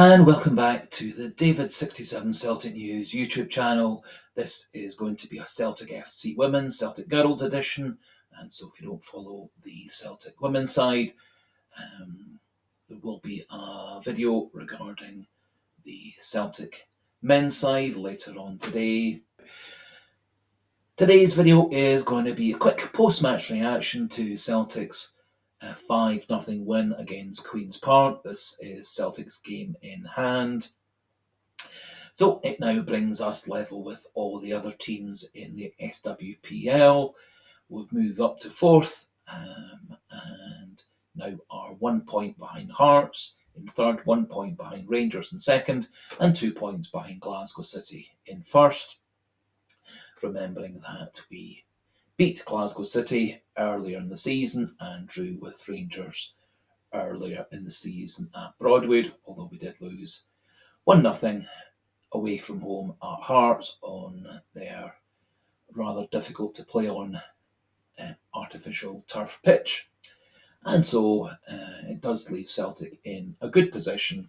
And welcome back to the David67 Celtic News YouTube channel. This is going to be a Celtic FC Women, Celtic Girls edition. And so if you don't follow the Celtic Women's side, there will be a video regarding the Celtic men's side later on today. Today's video is going to be a quick post-match reaction to Celtic's 5-0 win against Queen's Park. This is Celtic's game in hand. So it now brings us level with all the other teams in the SWPL. We've moved up to 4th and now are 1 point behind Hearts in 3rd, 1 point behind Rangers in 2nd, and 2 points behind Glasgow City in 1st. Remembering that we beat Glasgow City earlier in the season and drew with Rangers earlier in the season at Broadwood, although we did lose 1-0 away from home at Hearts on their rather difficult to play on artificial turf pitch. And so it does leave Celtic in a good position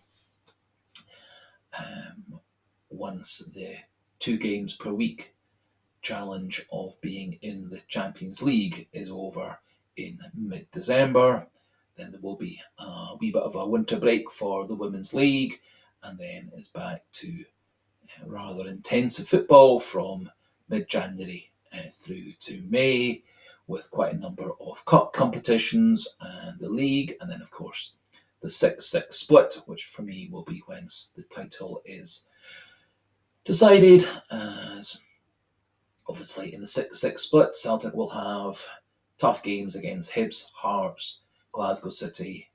once the 2 games per week challenge of being in the Champions League is over in mid-December. Then there will be a wee bit of a winter break for the Women's League, and then it's back to rather intensive football from mid-January through to May, with quite a number of cup competitions and the league, and then of course the 6-6 split, which for me will be when the title is decided, as obviously in the 6-6 split Celtic will have tough games against Hibs, Hearts, Glasgow City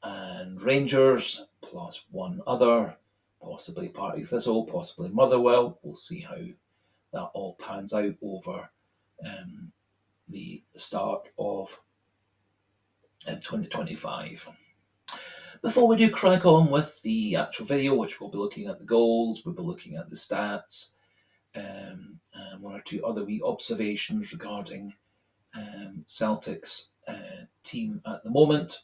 and Rangers, plus one other, possibly Partick Thistle, possibly Motherwell. We'll see how that all pans out over the start of 2025. Before we do crack on with the actual video, which we'll be looking at the goals, we'll be looking at the stats, and one or two other wee observations regarding Celtic's team at the moment.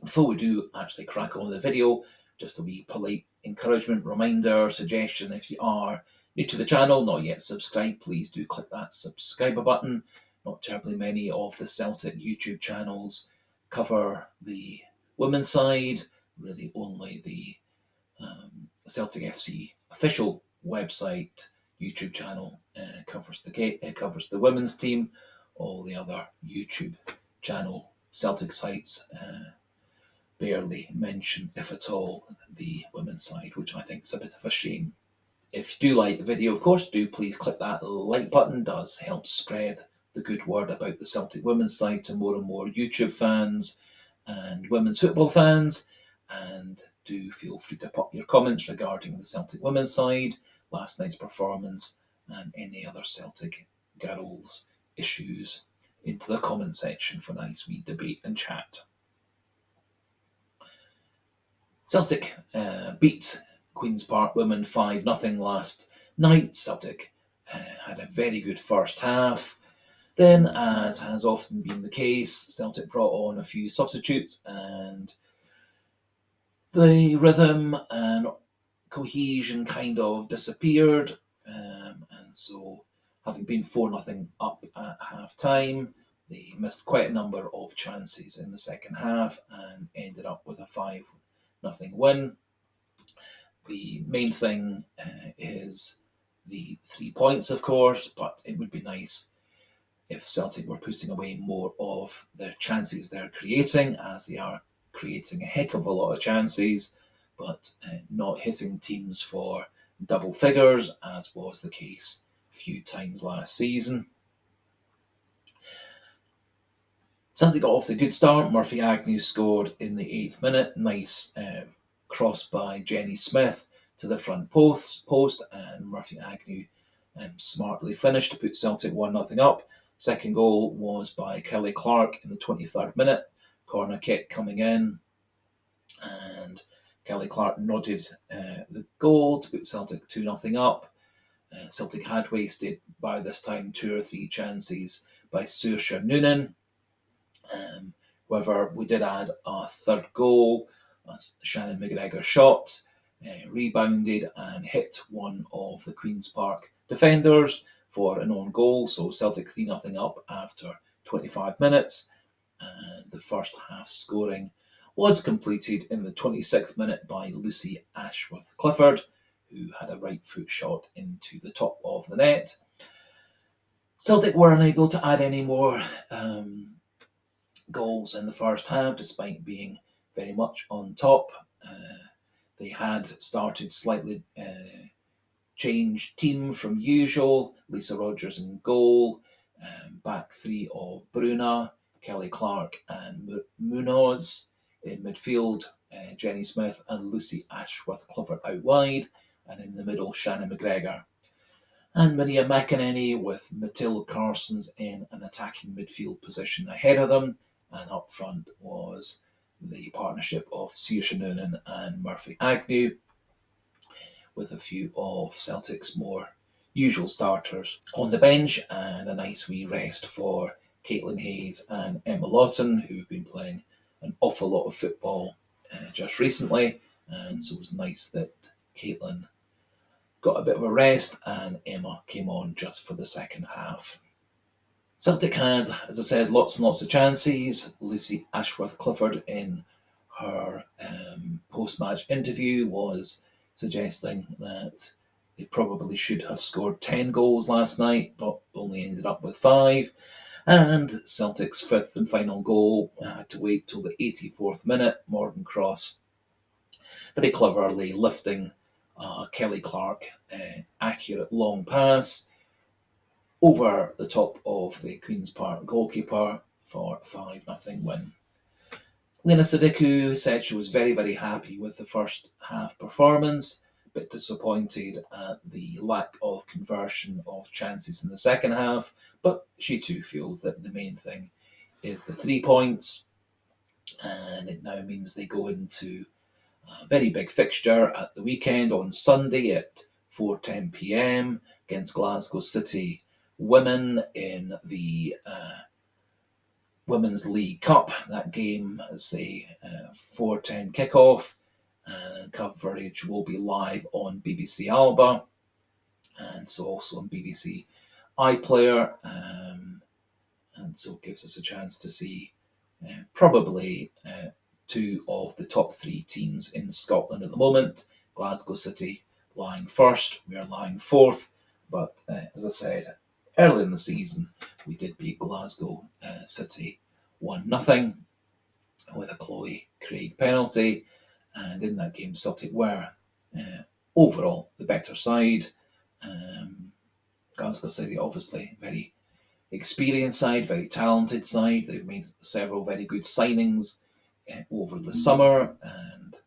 Before we do actually crack on with the video, just a wee polite encouragement, reminder, suggestion: if you are new to the channel, not yet subscribed, please do click that subscribe button. Not terribly many of the Celtic YouTube channels cover the women's side, really only the Celtic FC official website YouTube channel covers the women's team. All the other YouTube channel Celtic sites barely mention, if at all, the women's side, which I think is a bit of a shame. If you do like the video, of course, do please click that like button. It does help spread the good word about the Celtic women's side to more and more YouTube fans and women's football fans. And do feel free to pop your comments regarding the Celtic women's side, last night's performance, and any other Celtic Girls issues into the comment section for nice wee debate and chat. Celtic beat Queen's Park Women 5-0 last night. Celtic had a very good first half. Then, as has often been the case, Celtic brought on a few substitutes and the rhythm and cohesion kind of disappeared. And so, having been 4-0 up at half-time, they missed quite a number of chances in the second half and ended up with a 5-0 win. The main thing is the 3 points, of course, but it would be nice if Celtic were putting away more of their chances they're creating, as they are creating a heck of a lot of chances, but not hitting teams for double figures, as was the case a few times last season. Celtic got off to a good start. Murphy Agnew scored in the 8th minute. Nice cross by Jenny Smith to the front post, and Murphy Agnew smartly finished to put Celtic 1-0 up. Second goal was by Kelly Clark in the 23rd minute. Corner kick coming in, and Kelly Clark nodded the goal to put Celtic 2-0 up. Celtic had wasted by this time 2 or 3 chances by Saoirse Noonan. However, we did add a third goal A Shannon McGregor shot, rebounded and hit one of the Queen's Park defenders for an own goal. So Celtic 3-0 up after 25 minutes. And the first half scoring was completed in the 26th minute by Lucy Ashworth-Clifford, who had a right foot shot into the top of the net. Celtic were unable to add any more goals in the first half, despite being very much on top. They had started slightly changed team from usual. Lisa Rogers in goal, back three of Bruna, Kelly Clark and Munoz in midfield, Jenny Smith and Lucy Ashworth-Clifford out wide, and in the middle Shannon McGregor. And Maria McEnany with Matilda Carsons in an attacking midfield position ahead of them, and up front was the partnership of Saoirse Noonan and Murphy Agnew, with a few of Celtic's more usual starters on the bench, and a nice wee rest for Caitlin Hayes and Emma Lawton, who've been playing an awful lot of football just recently, and so it was nice that Caitlin got a bit of a rest and Emma came on just for the second half. Celtic had, as I said, lots and lots of chances. Lucy Ashworth-Clifford in her post-match interview was suggesting that they probably should have scored 10 goals last night, but only ended up with 5. And Celtic's fifth and final goal had to wait till the 84th minute. Morgan Cross very cleverly lifting Kelly Clark, accurate long pass over the top of the Queen's Park goalkeeper for a 5-0 win. Lena Sadiku said she was very, very happy with the first half performance, a bit disappointed at the lack of conversion of chances in the second half, but she too feels that the main thing is the 3 points, and it now means they go into a very big fixture at the weekend on Sunday at 4:10 p.m. against Glasgow City Women in the Women's League Cup. That game is a 4:10 kickoff, and coverage will be live on BBC Alba, and so also on BBC iPlayer, and so it gives us a chance to see probably two of the top 3 teams in Scotland at the moment. Glasgow City lying first, we are lying fourth, but as I said, early in the season we did beat Glasgow City 1-0 with a Chloe Craig penalty, and in that game Celtic were overall the better side. Glasgow City obviously very experienced side, very talented side. They've made several very good signings over the summer, and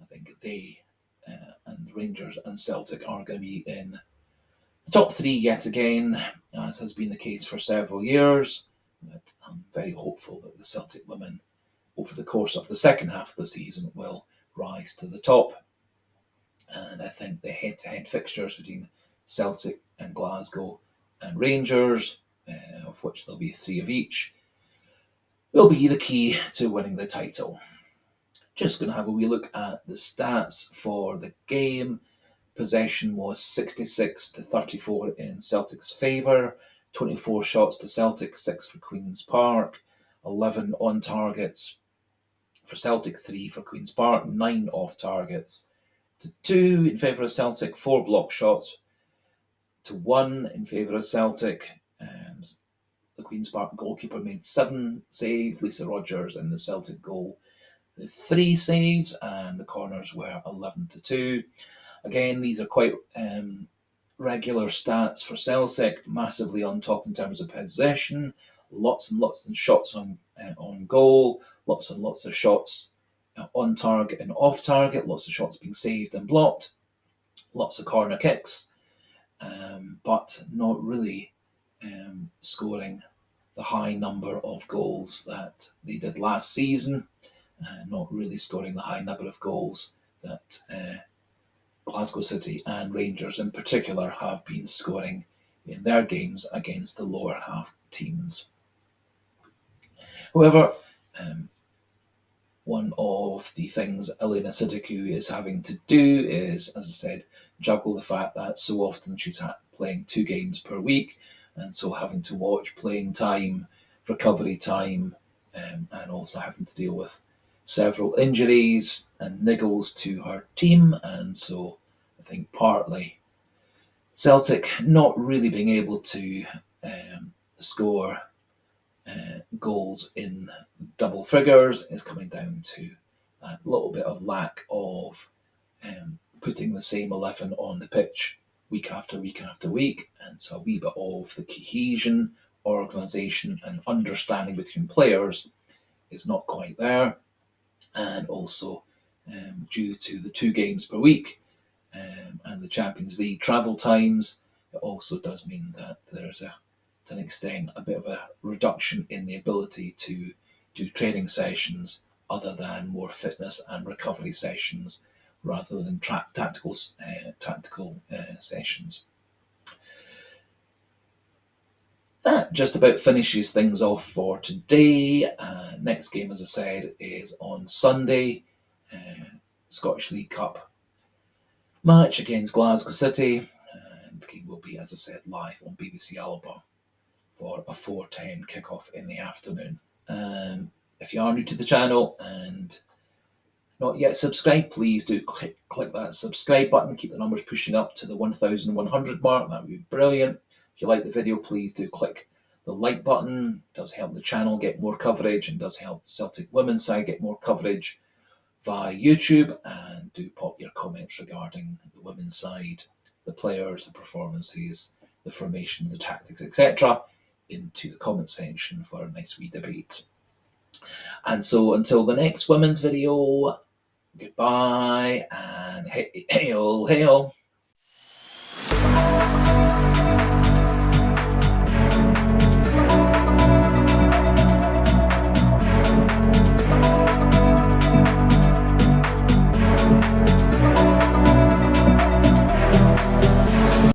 I think they and Rangers and Celtic are going to be in the top 3 yet again, as has been the case for several years. But I'm very hopeful that the Celtic women, over the course of the second half of the season, will rise to the top. And I think the head-to-head fixtures between Celtic and Glasgow and Rangers, of which there'll be 3 of each, will be the key to winning the title. Just going to have a wee look at the stats for the game. Possession was 66-34 in Celtic's favour, 24 shots to Celtic, 6 for Queen's Park, 11 on targets for Celtic, 3 for Queen's Park, 9 off targets to 2 in favour of Celtic, 4 block shots to 1 in favour of Celtic. The Queen's Park goalkeeper made 7 saves, Lisa Rogers in the Celtic goal, 3 saves, and the corners were 11-2. Again, these are quite regular stats for Celtic, massively on top in terms of possession, lots and lots of shots on goal, lots and lots of shots on target and off target, lots of shots being saved and blocked, lots of corner kicks, but not really scoring the high number of goals that they did last season, not really scoring the high number of goals that Glasgow City and Rangers in particular have been scoring in their games against the lower half teams. However, one of the things Elena Sidiku is having to do is, as I said, juggle the fact that so often she's playing 2 games per week, and so having to watch playing time, recovery time, and also having to deal with several injuries and niggles to her team. And so I think partly Celtic not really being able to score goals in double figures is coming down to a little bit of lack of putting the same 11 on the pitch week after week after week. And so a wee bit of the cohesion, organisation, and understanding between players is not quite there. And also, due to the 2 games per week and the Champions League travel times, it also does mean that there's to an extent a bit of a reduction in the ability to do training sessions other than more fitness and recovery sessions rather than tactical sessions. That just about finishes things off for today. Next game, as I said, is on Sunday. Scottish League Cup match against Glasgow City. And the game will be, as I said, live on BBC Alba for a 4:10 kickoff in the afternoon. If you are new to the channel and not yet subscribed, please do click that subscribe button. Keep the numbers pushing up to the 1,100 mark. That would be brilliant. If you like the video, please do click the like button. It does help the channel get more coverage and does help Celtic Women's side get more coverage via YouTube. And do pop your comments regarding the women's side, the players, the performances, the formations, the tactics, etc. into the comment section for a nice wee debate. And so until the next women's video, goodbye and hail, hail.